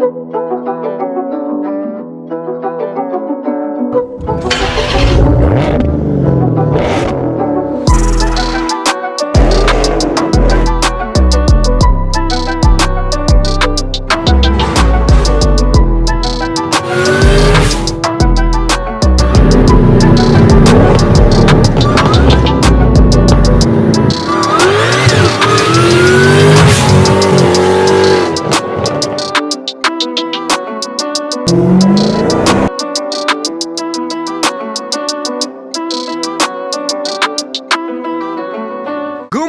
Good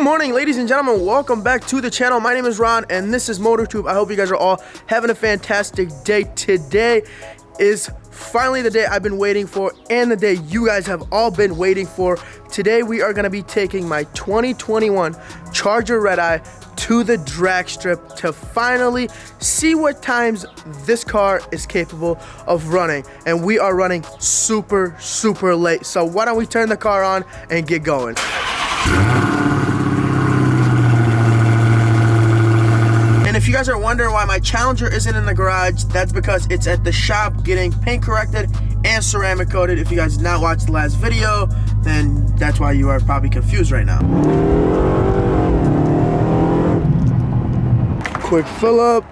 morning, ladies and gentlemen. Welcome back to the channel. My name is Ron and this is MotorTube. I hope you guys are all having a fantastic day. Today is finally the day I've been waiting for and the day you guys have all been waiting for. Today we are going to be taking my 2021 Charger Redeye to the drag strip to finally see what times this car is capable of running. And we are running super late. So why don't we turn the car on and get going. And if you guys are wondering why my Challenger isn't in the garage, that's because it's at the shop getting paint corrected and ceramic coated. If you guys did not watch the last video, then that's why you are probably confused right now. Quick fill up.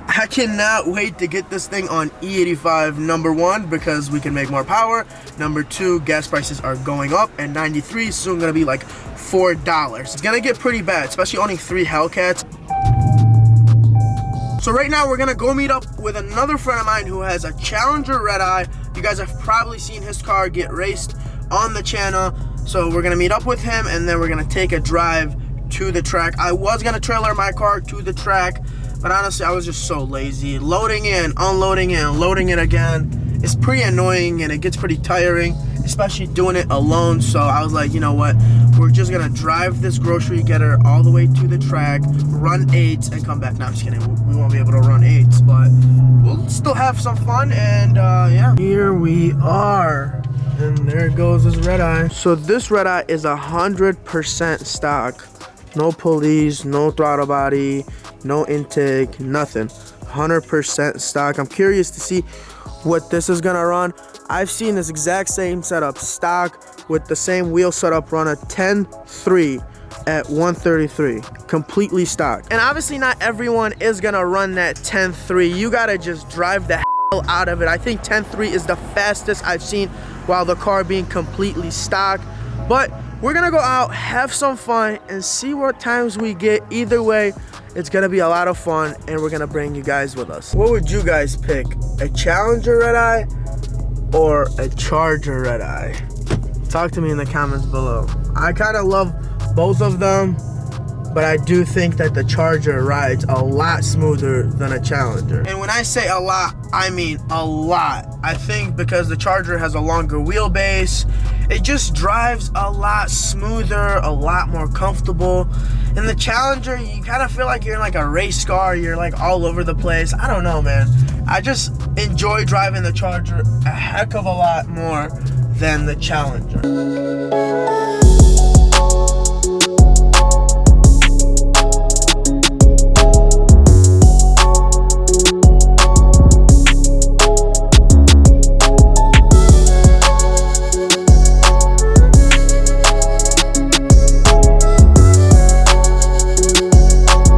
I cannot wait to get this thing on E85, number one, because we can make more power. Number two, gas prices are going up, and 93 is soon gonna be like $4. It's gonna get pretty bad, especially owning 3 Hellcats. So right now we're gonna go meet up with another friend of mine who has a Challenger Redeye. You guys have probably seen his car get raced on the channel. So we're gonna meet up with him and then we're gonna take a drive to the track. I was gonna trailer my car to the track, but honestly I was just so lazy. Loading in, unloading in, loading it again. It's pretty annoying and it gets pretty tiring, especially doing it alone. So I was like, you know what? We're just gonna drive this grocery getter all the way to the track, run 8s, and come back. No, I'm just kidding. We won't be able to run 8s, but we'll still have some fun. And yeah, here we are. And there goes this Redeye. So this Redeye is 100% stock. No pulleys, no throttle body, no intake, nothing. 100% stock. I'm curious to see what this is gonna run. I've seen this exact same setup stock with the same wheel setup run a 10.3 at 133, completely stock. And obviously not everyone is gonna run that 10.3. You gotta just drive the hell out of it. I think 10.3 is the fastest I've seen while the car being completely stock. But we're gonna go out, have some fun, and see what times we get. Either way, it's gonna be a lot of fun, and we're gonna bring you guys with us. What would you guys pick? A Challenger Redeye or a Charger Redeye? Talk to me in the comments below. I kind of love both of them, but I do think that the Charger rides a lot smoother than a Challenger. And when I say a lot, I mean a lot. I think because the Charger has a longer wheelbase, it just drives a lot smoother, a lot more comfortable. In the Challenger, you kind of feel like you're in like a race car. You're like all over the place. I don't know, man. I just enjoy driving the Charger a heck of a lot more than the Challenger.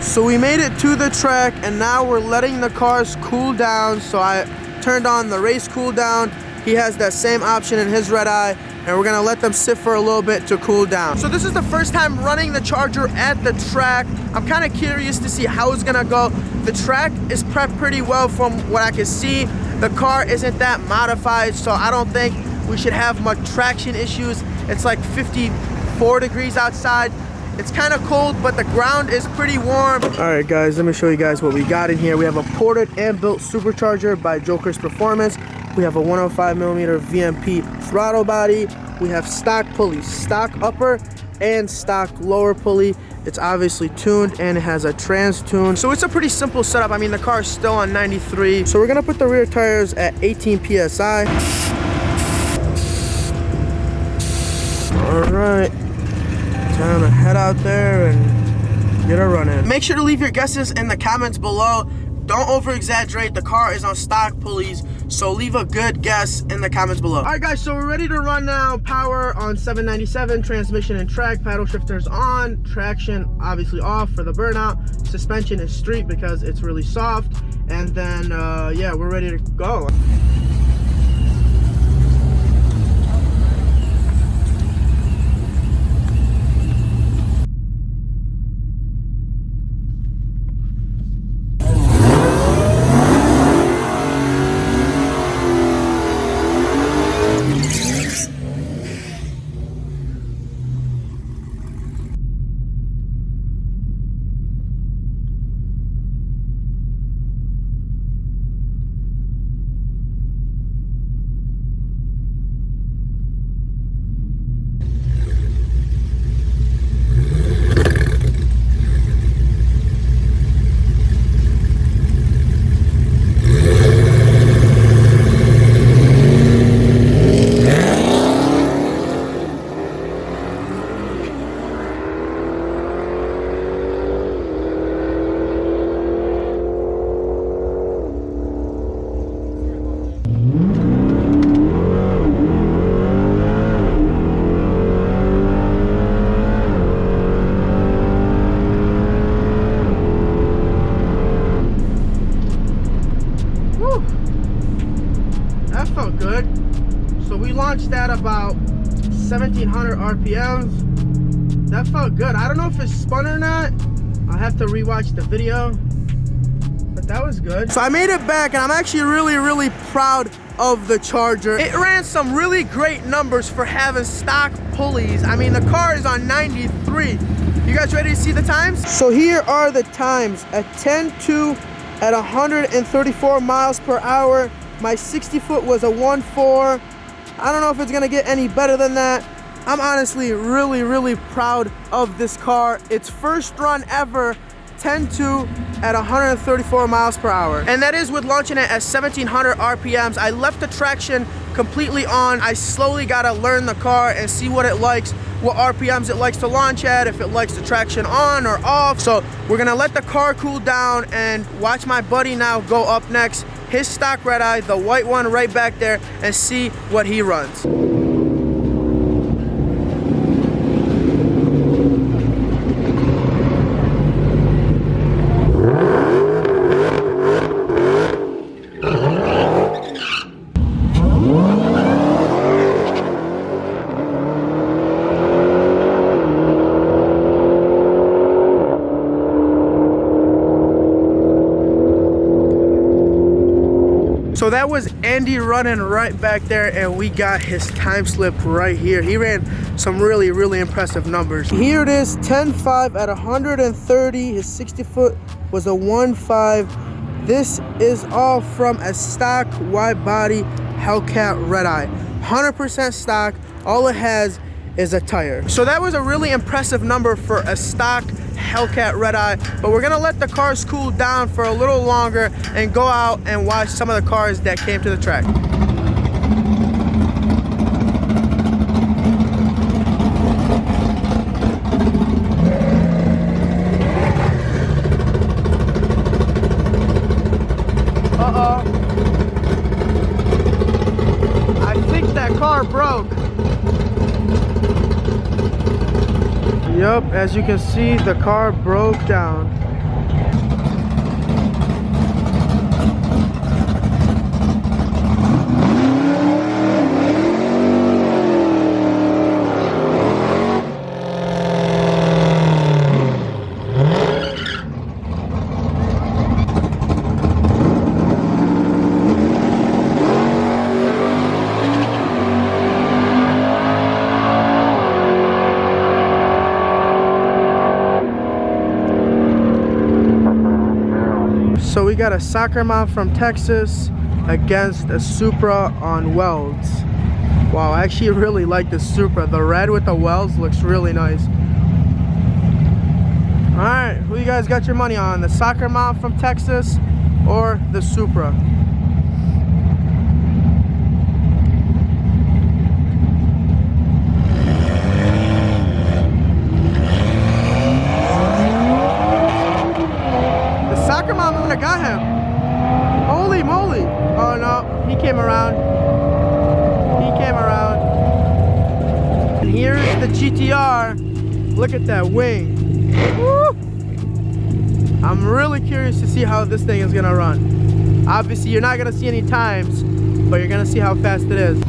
So we made it to the track and now we're letting the cars cool down. So I turned on the race cool down. He has that same option in his Redeye, and we're gonna let them sit for a little bit to cool down. So this is the first time running the Charger at the track. I'm kind of curious to see how it's gonna go. The track is prepped pretty well from what I can see. The car isn't that modified, so I don't think we should have much traction issues. It's like 54 degrees outside. It's kind of cold, but the ground is pretty warm. All right, guys, let me show you guys what we got in here. We have a ported and built supercharger by Joker's Performance. We have a 105mm VMP throttle body. We have stock pulleys, stock upper and stock lower pulley. It's obviously tuned and it has a trans tune. So it's a pretty simple setup. I mean, the car is still on 93. So we're gonna put the rear tires at 18 PSI. All right. Time to head out there and get a run in. Make sure to leave your guesses in the comments below. don't over exaggerate. The car is on stock pulleys, so leave a good guess in the comments below. All right guys, so we're ready to run now. Power on 797, transmission and track, paddle shifters on, traction obviously off for the burnout, suspension is street because it's really soft, and then yeah, we're ready to go. That felt good. So we launched at about 1700 RPMs. That felt good. I don't know if it's spun or not. I'll have to rewatch the video, but that was good. So I made it back, and I'm actually really proud of the Charger. It ran some really great numbers for having stock pulleys. I mean, the car is on 93. You guys ready to see the times? So here are the times. At 10.2 at 134 miles per hour. My 60 foot was a 1.4. I don't know if it's gonna get any better than that. I'm honestly really proud of this car. Its first run ever, 10.2 at 134 miles per hour. And that is with launching it at 1700 RPMs. I left the traction completely on. I slowly gotta learn the car and see what it likes, what RPMs it likes to launch at, if it likes the traction on or off. So we're gonna let the car cool down and watch my buddy now go up next. His stock Redeye, the white one right back there, and see what he runs. So that was Andy running right back there, and we got his time slip right here. He ran some really impressive numbers. Here it is, 10.5 at 130. His 60 foot was a 1.5. This is all from a stock wide body Hellcat Redeye. 100% stock. All it has is a tire. So that was a really impressive number for a stock Hellcat Redeye, but we're gonna let the cars cool down for a little longer and go out and watch some of the cars that came to the track. Uh-oh. I think that car broke. Yep, as you can see, the car broke down. So we got a soccer mom from Texas against a Supra on welds. Wow, I actually really like the Supra. The red with the welds looks really nice. All right, who you guys got your money on? The soccer mom from Texas or the Supra? Got him. He came around. And here's the GTR. Look at that wing. Woo! I'm really curious to see how this thing is gonna run. Obviously, you're not gonna see any times, but you're gonna see how fast it is.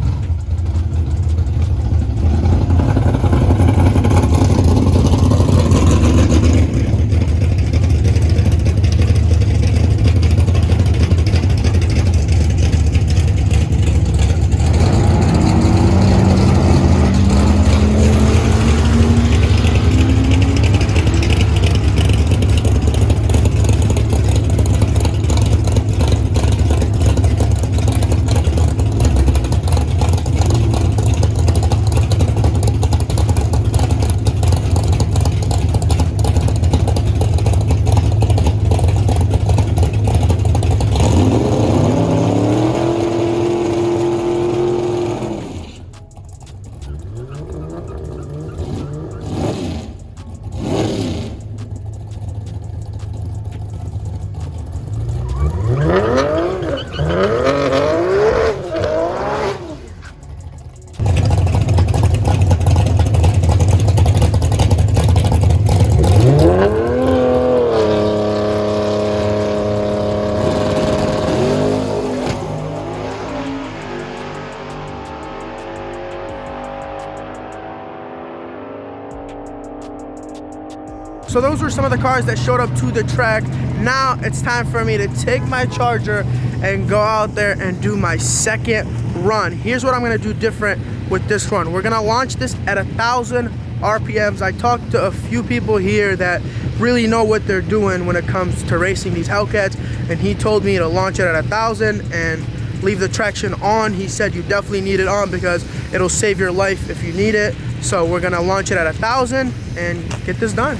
So those were some of the cars that showed up to the track. Now it's time for me to take my Charger and go out there and do my second run. Here's what I'm gonna do different with this run. We're gonna launch this at 1,000 RPMs. I talked to a few people here that really know what they're doing when it comes to racing these Hellcats, and he told me to launch it at 1,000 and leave the traction on. He said you definitely need it on because it'll save your life if you need it. So we're gonna launch it at 1,000 and get this done.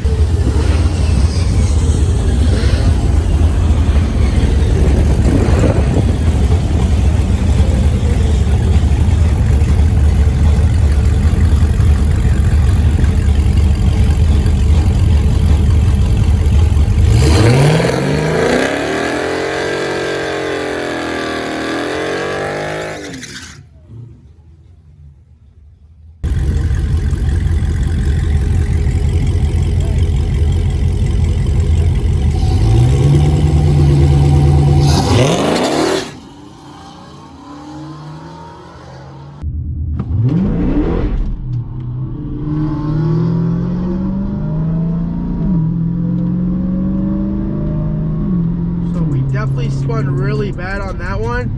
Definitely spun really bad on that one,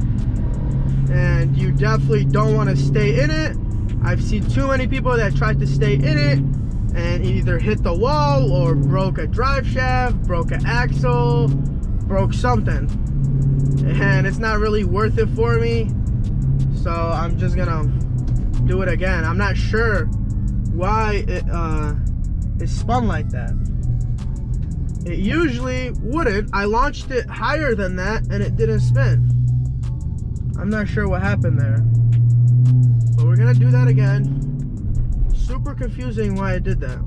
and you definitely don't want to stay in it. I've seen too many people that tried to stay in it and either hit the wall or broke a drive shaft, broke an axle, broke something, and it's not really worth it for me. So I'm just gonna do it again. I'm not sure why it spun like that. It usually wouldn't. I launched it higher than that and it didn't spin. I'm not sure what happened there. But we're gonna do that again. Super confusing why it did that.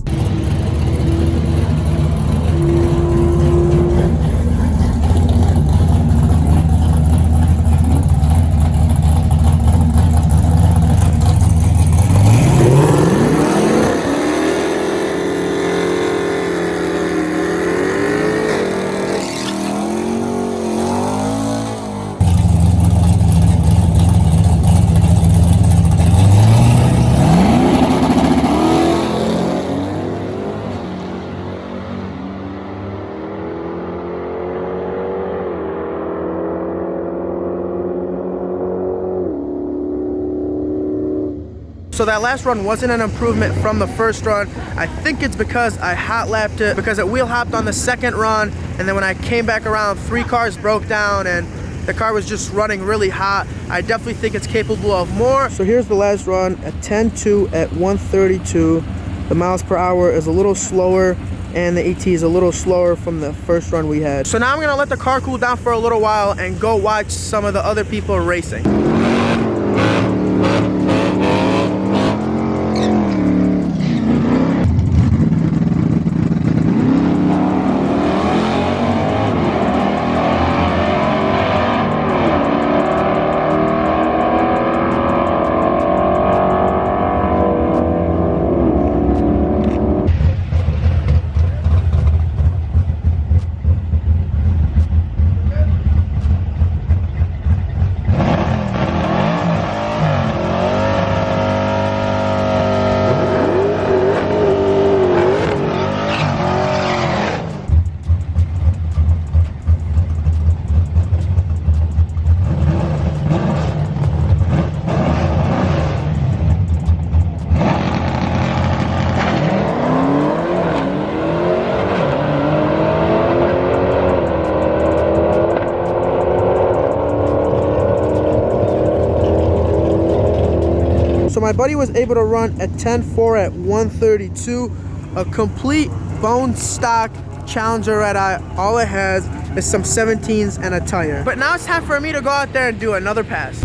So that last run wasn't an improvement from the first run. I think it's because I hot lapped it, because it wheel hopped on the second run, and then when I came back around, 3 cars broke down and the car was just running really hot. I definitely think it's capable of more. So here's the last run at 10.2 at 132. The miles per hour is a little slower and the AT is a little slower from the first run we had. So now I'm gonna let the car cool down for a little while and go watch some of the other people racing. So my buddy was able to run a 10.4 at 132, a complete bone stock Challenger Redeye. All it has is some 17s and a tire. But now it's time for me to go out there and do another pass.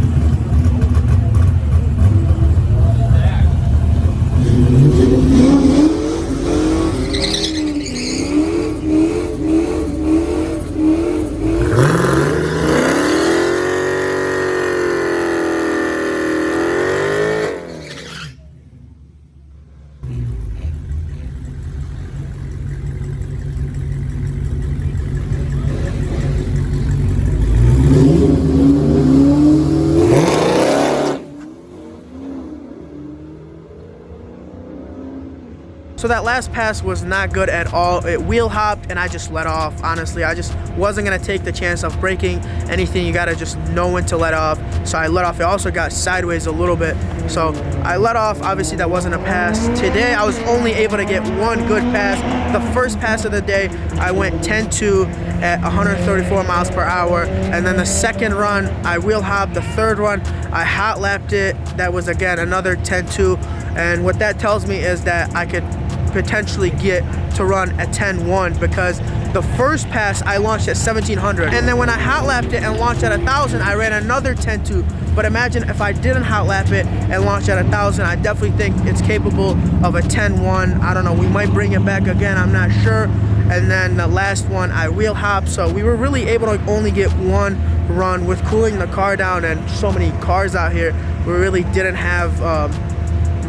So that last pass was not good at all. It wheel hopped and I just let off. Honestly, I just wasn't gonna take the chance of breaking anything. You gotta just know when to let off. So I let off. It also got sideways a little bit. So I let off. Obviously that wasn't a pass. Today I was only able to get one good pass. The first pass of the day, I went 10.2 at 134 miles per hour. And then the second run, I wheel hopped. The third one, I hot lapped it. That was again another 10.2. And what that tells me is that I could potentially get to run at 10.1, because the first pass I launched at 1700, and then when I hot lapped it and launched at 1000, I ran another 10.2. But imagine if I didn't hot lap it and launch at 1000, I definitely think it's capable of a 10.1. I don't know, we might bring it back again, I'm not sure. And then the last one I wheel hop. So we were really able to only get one run. With cooling the car down and so many cars out here, we really didn't have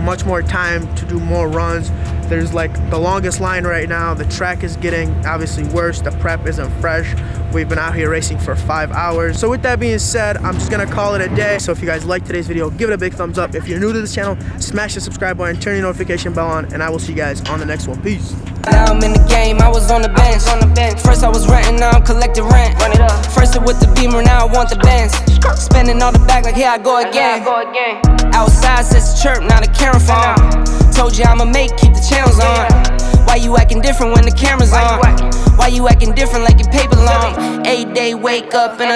much more time to do more runs. There's like the longest line right now. The track is getting obviously worse. The prep isn't fresh. We've been out here racing for 5 hours. So with that being said, I'm just gonna call it a day. So if you guys like today's video, give it a big thumbs up. If you're new to this channel, smash the subscribe button, turn your notification bell on, and I will see you guys on the next one. Peace. Now I'm in the game, I was on the bench. First I was renting, now I'm collecting rent. First it with the Beamer, now I want the Benz. Spending all the back like here I go again. Outside says the chirp, now the camera phone. Told you I'ma keep the channels on. Why you acting different when the camera's on? Why you acting different like your paper long? 8-day wake up and